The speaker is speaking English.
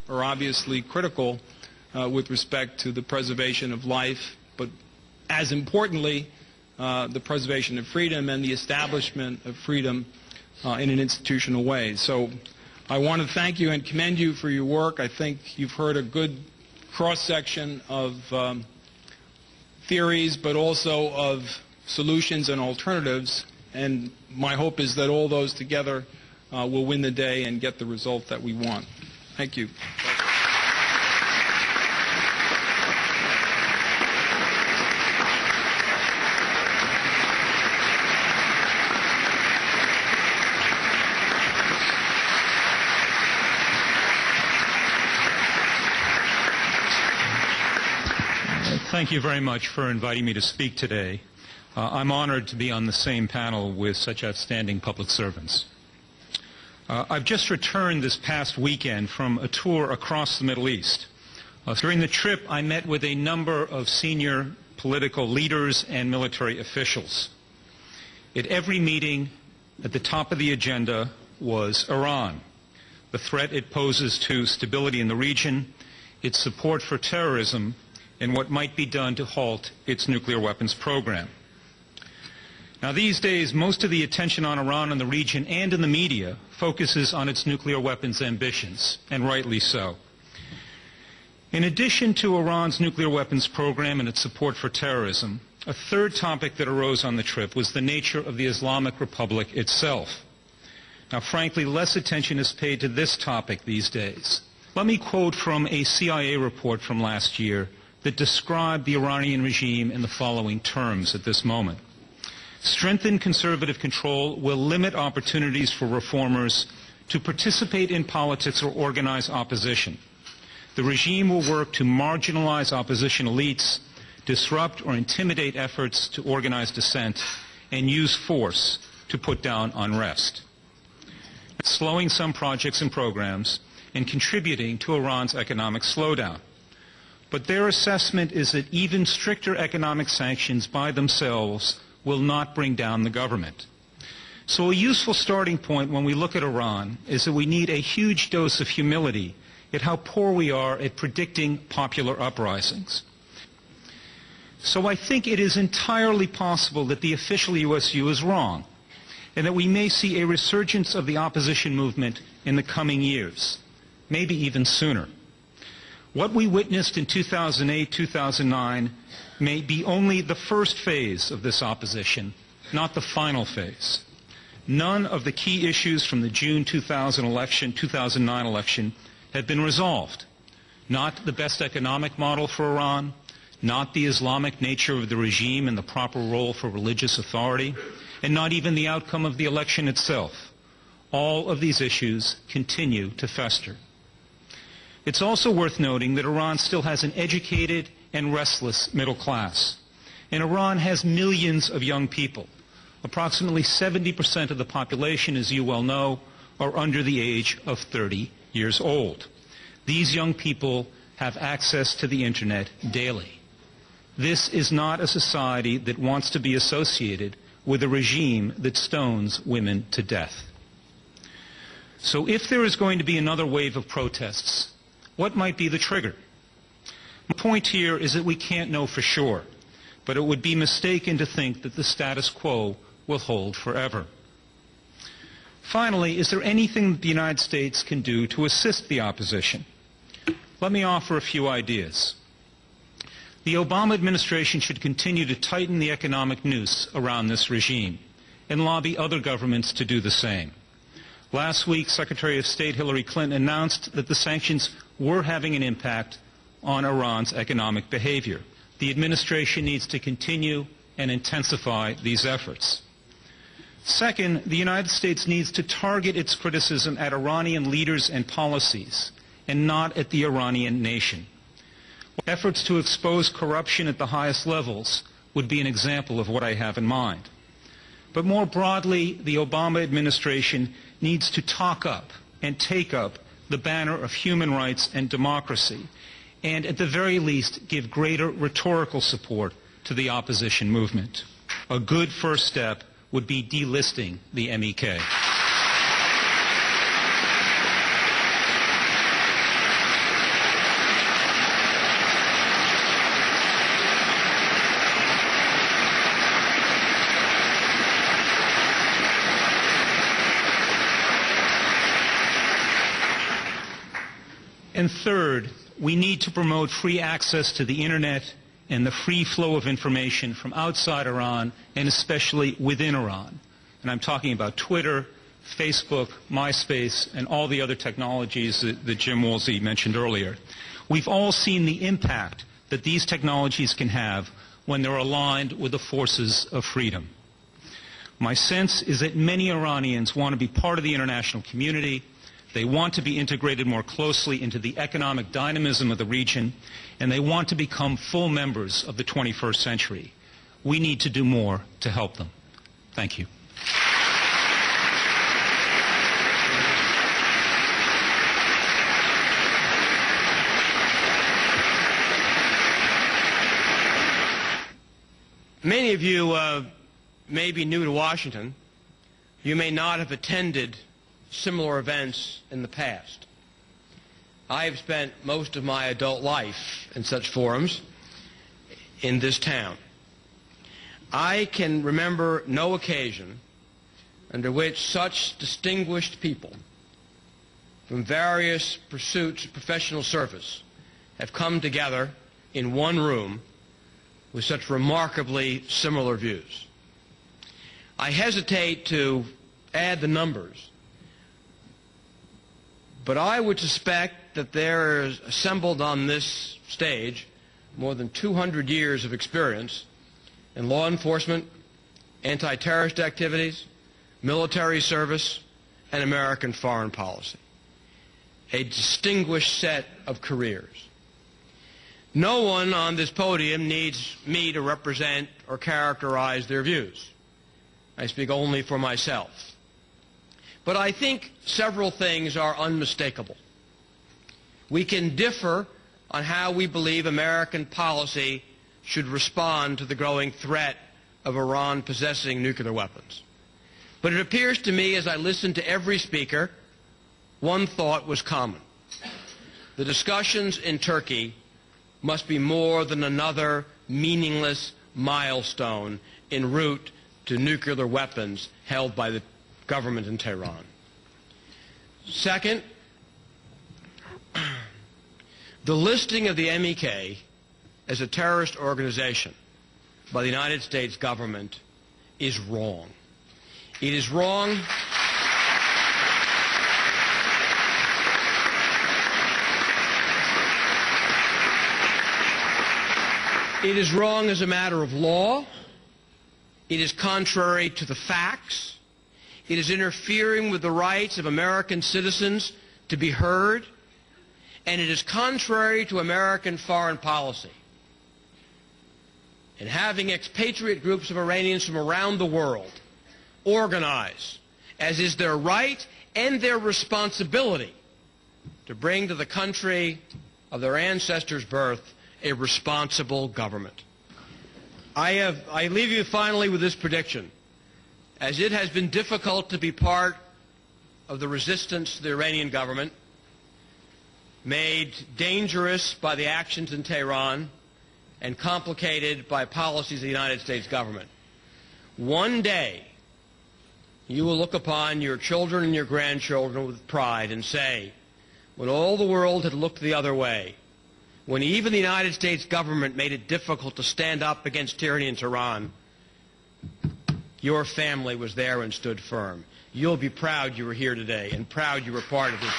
are obviously critical with respect to the preservation of life, but as importantly, the preservation of freedom and the establishment of freedom in an institutional way. So I want to thank you and commend you for your work. I think you've heard a good cross-section of theories, but also of solutions and alternatives, and my hope is that all those together will win the day and get the result that we want. Thank you. Thank you very much for inviting me to speak today. I'm honored to be on the same panel with such outstanding public servants. I've just returned this past weekend from a tour across the Middle East. During the trip, I met with a number of senior political leaders and military officials. At every meeting, at the top of the agenda was Iran, the threat it poses to stability in the region, its support for terrorism, and what might be done to halt its nuclear weapons program. Now, these days, most of the attention on Iran in the region and in the media focuses on its nuclear weapons ambitions, and rightly so. In addition to Iran's nuclear weapons program and its support for terrorism, a third topic that arose on the trip was the nature of the Islamic Republic itself. Now, frankly, less attention is paid to this topic these days. Let me quote from a CIA report from last year that described the Iranian regime in the following terms at this moment. Strengthened conservative control will limit opportunities for reformers to participate in politics or organize opposition. The regime will work to marginalize opposition elites, disrupt or intimidate efforts to organize dissent, and use force to put down unrest, slowing some projects and programs and contributing to Iran's economic slowdown. But their assessment is that even stricter economic sanctions by themselves will not bring down the government. So a useful starting point when we look at Iran is that we need a huge dose of humility at how poor we are at predicting popular uprisings. So I think it is entirely possible that the official U.S. view is wrong, and that we may see a resurgence of the opposition movement in the coming years, maybe even sooner. What we witnessed in 2008, 2009 may be only the first phase of this opposition, not the final phase. None of the key issues from the June 2009 election have been resolved. Not the best economic model for Iran, not the Islamic nature of the regime and the proper role for religious authority, and not even the outcome of the election itself. All of these issues continue to fester. It's also worth noting that Iran still has an educated and restless middle class. And Iran has millions of young people. Approximately 70% of the population, as you well know, are under the age of 30 years old. These young people have access to the internet daily. This is not a society that wants to be associated with a regime that stones women to death. So if there is going to be another wave of protests, what might be the trigger? My point here is that we can't know for sure, but it would be mistaken to think that the status quo will hold forever. Finally, is there anything that the United States can do to assist the opposition? Let me offer a few ideas. The Obama administration should continue to tighten the economic noose around this regime and lobby other governments to do the same. Last week, Secretary of State Hillary Clinton announced that the sanctions were having an impact on Iran's economic behavior. The administration needs to continue and intensify these efforts. Second, the United States needs to target its criticism at Iranian leaders and policies, and not at the Iranian nation. Efforts to expose corruption at the highest levels would be an example of what I have in mind. But more broadly, the Obama administration needs to talk up and take up the banner of human rights and democracy, and at the very least give greater rhetorical support to the opposition movement. A good first step would be delisting the MEK. And third, we need to promote free access to the Internet and the free flow of information from outside Iran and especially within Iran. And I'm talking about Twitter, Facebook, MySpace, and all the other technologies that Jim Woolsey mentioned earlier. We've all seen the impact that these technologies can have when they're aligned with the forces of freedom. My sense is that many Iranians want to be part of the international community. They want to be integrated more closely into the economic dynamism of the region, and they want to become full members of the 21st century. We need to do more to help them. Thank you. Many of you may be new to Washington. You may not have attended similar events in the past. I have spent most of my adult life in such forums in this town. I can remember no occasion under which such distinguished people from various pursuits of professional service have come together in one room with such remarkably similar views. I hesitate to add the numbers, but I would suspect that there is assembled on this stage more than 200 years of experience in law enforcement, anti-terrorist activities, military service, and American foreign policy. A distinguished set of careers. No one on this podium needs me to represent or characterize their views. I speak only for myself. But I think several things are unmistakable. We can differ on how we believe American policy should respond to the growing threat of Iran possessing nuclear weapons. But it appears to me, as I listened to every speaker, one thought was common. The discussions in Turkey must be more than another meaningless milestone en route to nuclear weapons held by the government in Tehran. Second, the listing of the MEK as a terrorist organization by the United States government is wrong. It is wrong. It is wrong as a matter of law. It is contrary to the facts. It is interfering with the rights of American citizens to be heard. And it is contrary to American foreign policy. And having expatriate groups of Iranians from around the world organize, as is their right and their responsibility, to bring to the country of their ancestors' birth a responsible government. I leave you finally with this prediction. As it has been difficult to be part of the resistance to the Iranian government, made dangerous by the actions in Tehran and complicated by policies of the United States government, one day you will look upon your children and your grandchildren with pride and say, when all the world had looked the other way, when even the United States government made it difficult to stand up against tyranny in Tehran, your family was there and stood firm. You'll be proud you were here today and proud you were part of this.